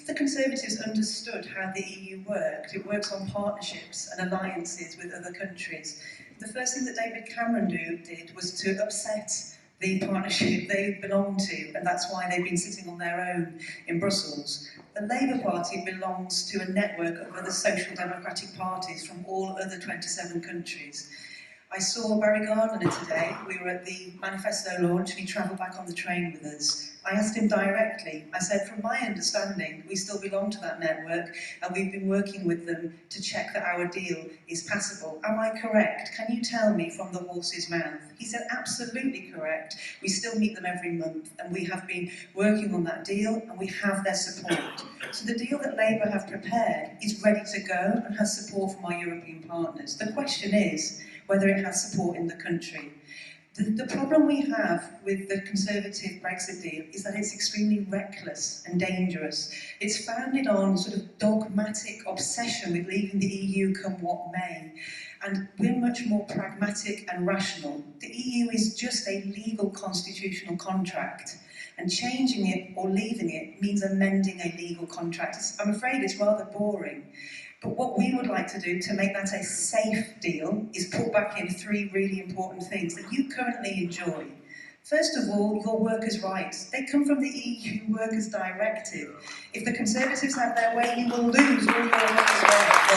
If the Conservatives understood how the EU worked, it works on partnerships and alliances with other countries. The first thing that David Cameron did was to upset the partnership they belong to, and that's why they've been sitting on their own in Brussels. The Labour Party belongs to a network of other social democratic parties from all other 27 countries. I saw Barry Gardiner today. We were at the manifesto launch and he travelled back on the train with us. I asked him directly, I said, from my understanding, we still belong to that network and we've been working with them to check that our deal is passable. Am I correct? Can you tell me from the horse's mouth? He said, absolutely correct. We still meet them every month and we have been working on that deal and we have their support. So the deal that Labour have prepared is ready to go and has support from our European partners. The question is whether it has support in the country. The problem we have with the Conservative Brexit deal is that it's extremely reckless and dangerous. It's founded on sort of dogmatic obsession with leaving the EU come what may. And we're much more pragmatic and rational. The EU is just a legal constitutional contract. And changing it or leaving it means amending a legal contract. I'm afraid it's rather boring. But what we would like to do to make that a safe deal is put back in three really important things that you currently enjoy. First of all, your workers' rights. They come from the EU Workers' Directive. If the Conservatives have their way, you will lose all your workers' rights.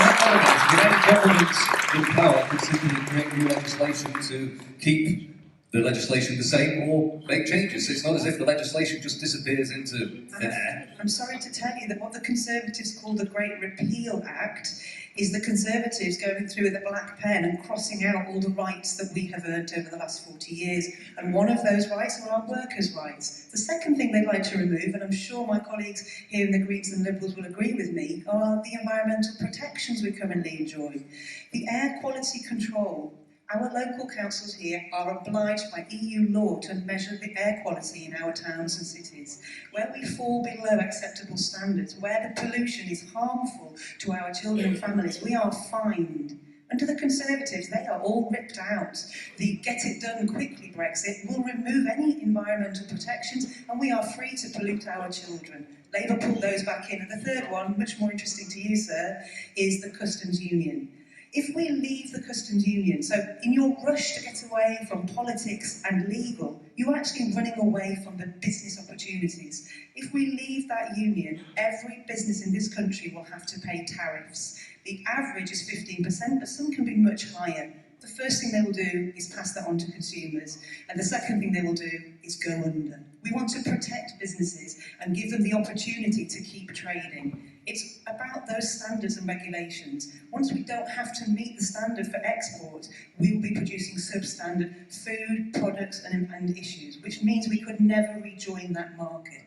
Well, governments in power can simply create new legislation to keep the legislation the same or make changes. It's not as if the legislation just disappears into thin air. I'm sorry to tell you that what the Conservatives call the Great Repeal Act is the Conservatives going through with a black pen and crossing out all the rights that we have earned over the last 40 years. And one of those rights are our workers' rights. The second thing they'd like to remove, and I'm sure my colleagues here in the Greens and Liberals will agree with me, are the environmental protections we currently enjoy. The air quality control. Our local councils here are obliged by EU law to measure the air quality in our towns and cities. Where we fall below acceptable standards, where the pollution is harmful to our children and families, we are fined. Under the Conservatives, they are all ripped out. The get it done quickly Brexit will remove any environmental protections and we are free to pollute our children. Labour put those back in. And the third one, much more interesting to you, sir, is the customs union. If we leave the customs union, so in your rush to get away from politics and legal, you're actually running away from the business opportunities. If we leave that union, every business in this country will have to pay tariffs. The average is 15%, but some can be much higher. The first thing they will do is pass that on to consumers, and the second thing they will do is go under. We want to protect businesses and give them the opportunity to keep trading. It's about those standards and regulations. Once we don't have to meet the standard for export, we will be producing substandard food, products and issues, which means we could never rejoin that market.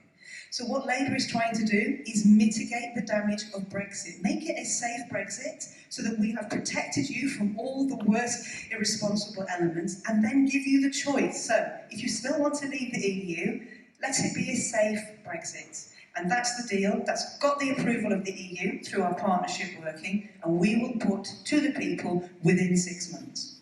So what Labour is trying to do is mitigate the damage of Brexit, make it a safe Brexit so that we have protected you from all the worst irresponsible elements and then give you the choice. So if you still want to leave the EU, let it be a safe Brexit. And that's the deal. That's got the approval of the EU through our partnership working, and we will put to the people within 6 months.